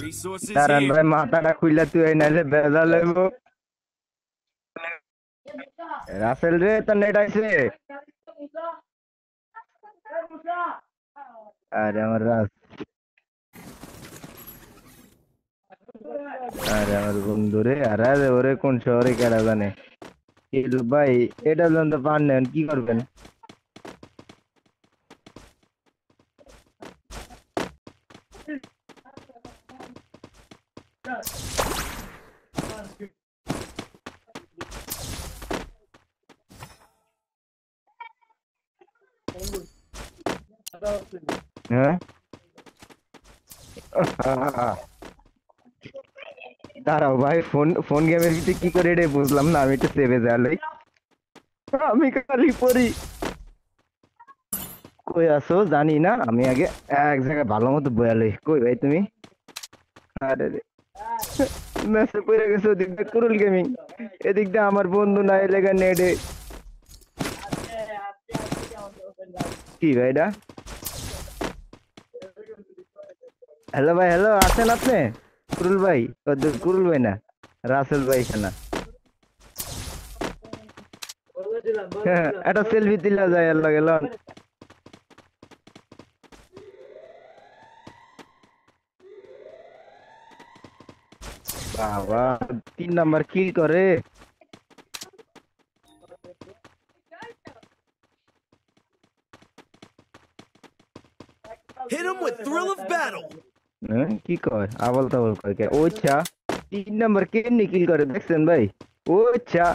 Resources দাঁড়ান here. ভাই মাথাটা খুইলা তুই নাইলে বেজা লইব। রাসেল রে তোর নেট আইছে? আরে আমার আরে আমার বন্ধু রে, আরে ওরে কোন শহরে কেডা জানে। ভাই এটা জানতে পারেন কি করবেন? হ্যাঁ দাঁড়াও ভাই, ফোন ফোন গেমের ভিতরে কি করে এটা বুঝলাম না, আমি একটু সেভে যাই। আমি খালি পড়ি। কই আছো জানি না, আমি আগে এক জায়গায় ভালো মতো বয়া লই। কই ভাই তুমি? আরে মেসে পড়ে গেছে ওদিক দিয়ে কুরুল গেমিং, এদিক দিয়ে আমার বন্ধু না এলাকা নেডে। কি ভাই এটা? হ্যালো ভাই, হ্যালো, আছেন আপনি? কুরুল ভাই? কুরুল ভাই না, রাসেল ভাই খানা। হ্যাঁ একটা সেলফি দিলা যায় আল্লাহ গেল। বাবা 3 নাম্বার কিল করে। Hit him with thrill of battle. হ্যাঁ কি কয়, আবল তাবল কয় কে? ও আচ্ছা 3 নাম্বার কেমনি কিল করে দেখছেন ভাই? ও আচ্ছা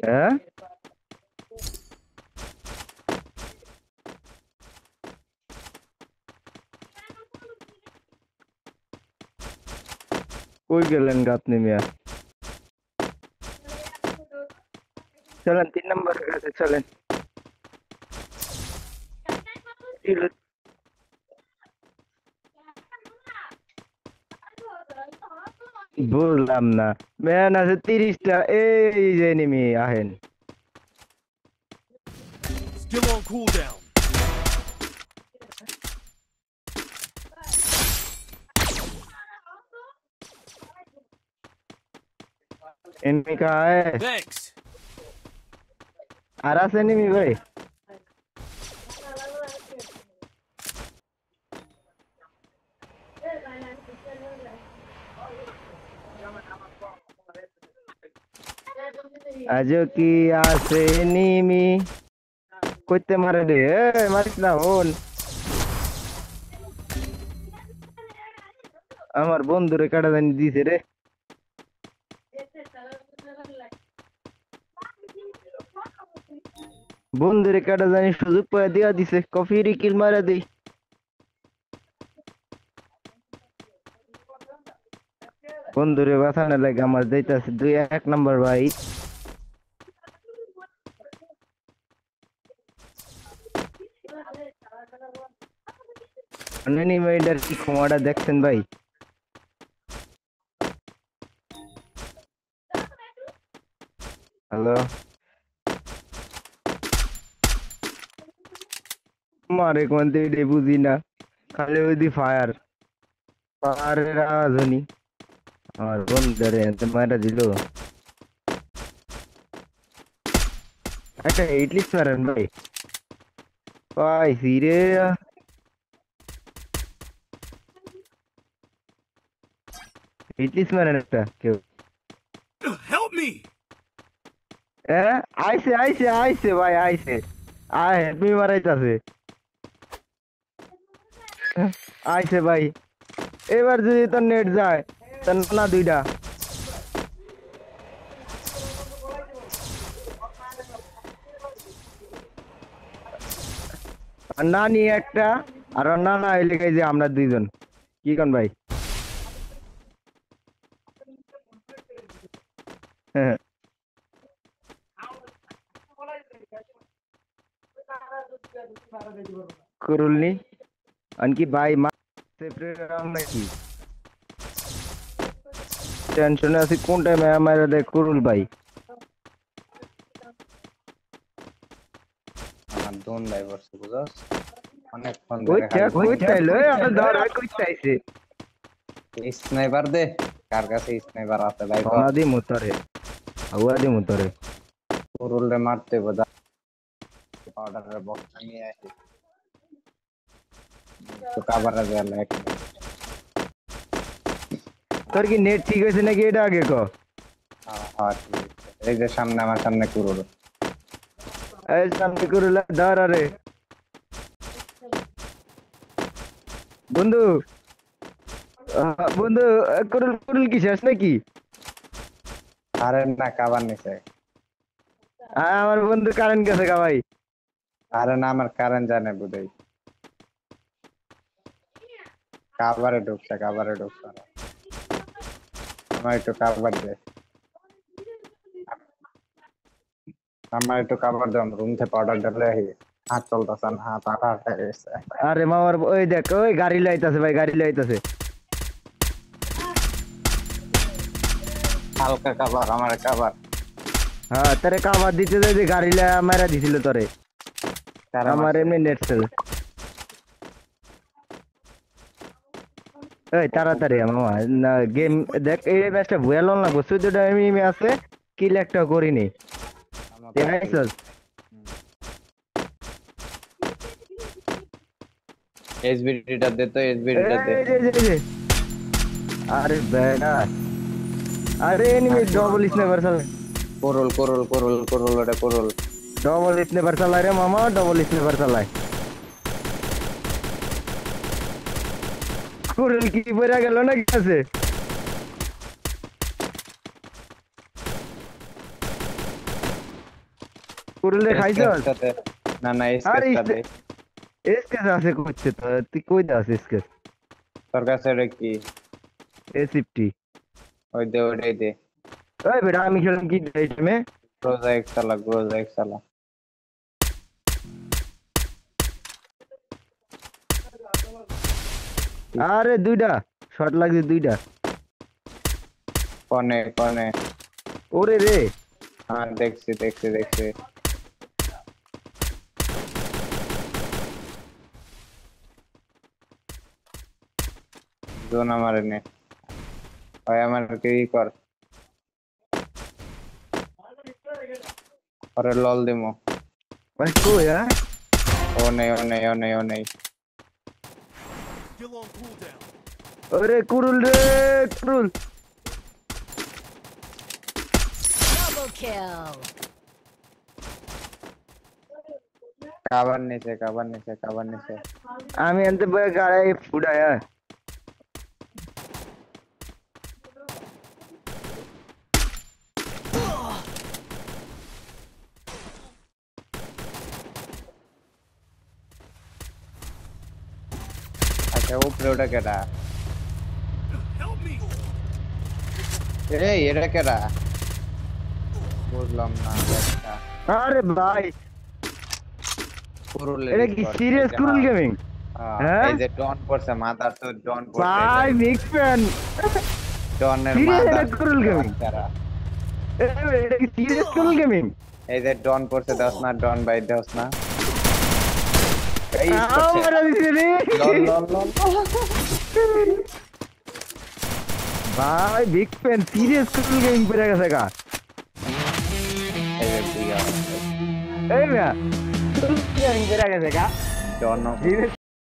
হ্যাঁ কই গেলেন গা আপনি মিয়া? চলেন 3 নাম্বারের কাছে চলেন। বললাম না, ম্যান আছে 30টা। এই যে এনিমি আহেন। Still on cooldown. एनिमी कहाँ है? Thanks. आरा से एनिमी भाई। आजो की आसे एनिमी কইতে মারে রে, এ মারিস না হন। আমার বন্ধুরে কাটা জানি দিছে রে। বন্ধুরে কাটা জানি সুযোগ পায় দিয়া দিছে, কফি কিল মারা দেই। বন্ধুরে বাঁচানোর লাগে আমার যাইতাছে 1 নাম্বার ভাই। এনিমিটার কি ক্ষমাটা দেখছেন ভাই? হ্যালো মারে কোনতে এটা বুঝি না, খালি ওই দি ফায়ার ফায়ারের আওয়াজ হনি। আমার বন্ধুরে এত মারা দিল। একটা হিটলিস্ট মারেন ভাই। পাইছি রে। হিটলিস্ট মারেন একটা কেউ। Help me. হ্যাঁ আইছে আইছে আইছে ভাই আইছে। আয় হেডমি মারাইতাছে। আইছে ভাই, এবার যদি তোর নেট যায় তার না 2টা আর না নিয়ে একটা, আর না না হইলে এই যে আমরা 2জন। কি কোন ভাই? হ্যাঁ করুলনি আনকি ভাই মা সেপারেট রাউন্ড নাকি? টেনশনে আছি কোন টাইমে আমার দেখ করুল ভাই। কোন ভাই বসে বুঝছস অনেক ফোন কই ধরে চা খালি কই চাইলো আমার ধর কই চাইছে স্নাইপার দে কার কাছে স্নাইপার আছে ভাই কর ওনাদি মুতরে আওয়াদি মুতরে পুরুলে মারতে বোঝা পাউডারের বক্স নিয়ে আসি তো কাবারে দেয়াল এক তোর কি নেট ঠিক হইছে নাকি এটা আগে ক হ্যাঁ ঠিক আছে। এই যে সামনে আমার সামনে কুরুল এই সামনে কুরুলা ধর আরে বন্ধু বন্ধু কুরুল কুরুল কি শেষ নাকি আরে না কাবার নিচে আমার বন্ধু কারেন্ট গেছে কা ভাই আরে না আমার কারেন্ট জানে বুঝাই কাবারে ঢুকছে আমার একটু কাবার দে আমার একটু কাবার দাম রুম থেকে পাউডার ঢালে হাত চলতেছে না হাত আটা হয়ে গেছে আরে মামার ওই দেখ ওই গাড়ি লাইতাছে ভাই গাড়ি লাইতাছে হালকা কাবার আমার কাবার হ্যাঁ তোরে কাবার দিতে যাই যে গাড়ি লাই মারা দিছিল তোরে কার আমার এমনি নেট সেল এই তাড়াতাড়ি মামা না গেম দেখ এই ম্যাচটা ভুয়া লন লাগবো 14টা এমএম আছে কিল একটা করিনি দেখাইছস এসবিডিটা দে তো এসবিডিটা দে এই, আরে বেটা আরে এনিমি ডবল স্নাইপার চালায় করল ওটা করল ডবল স্নাইপার চালায় রে মামা ডবল স্নাইপার চালায় কুরুল কি পড়ে গেল না কি আছে কুরুল রে খাইছস না না আরে এসকেটা দে এসকেস আছে করছে তো তুই কই দাস এসকেস তোর কাছে ওটা কি এসিপটি ওই দে ওটাই দে ওই বেটা আমি খেললাম কি টাইমে গ্রোজা এক সালা আরে দুইটা শট লাগছে দুইটা কনে ওরে রে হ্যাঁ দেখছি জোন আমার নে ওই আমার কি কর আরে লল দিমো ভাই কই হ্যাঁ ও নেই Still on cooldown. ওরে কুরুল রে কুরুল Double kill. কাবার নিচে আমি এনতে গাড়ি ফুডায়া আচ্ছা উপরে ওটা কেডা Help me! এই এটা কেডা বুঝলাম না একটা আরে ভাই কুরুল এটা কি সিরিয়াস কুরুল গেমিং হ্যাঁ? এই যে ডন পড়ছে মাথার তো ডন পড়ছে ভাই বিগ ফ্যান ডনের serious মাথা এটা কুরুল gaming? এটা কি সিরিয়াস কুরুল গেমিং এই যে ডন পড়ছে দশ না ডন বাই দশ না এই আমার দিছে রে লল ভাই বিগ ফ্যান সিরিয়াস কুরুল গেমিং পড়ে গেছে গা এই যে দিগা এই মিয়া কুরুল গেমিং পড়ে গেছে গা ডন serious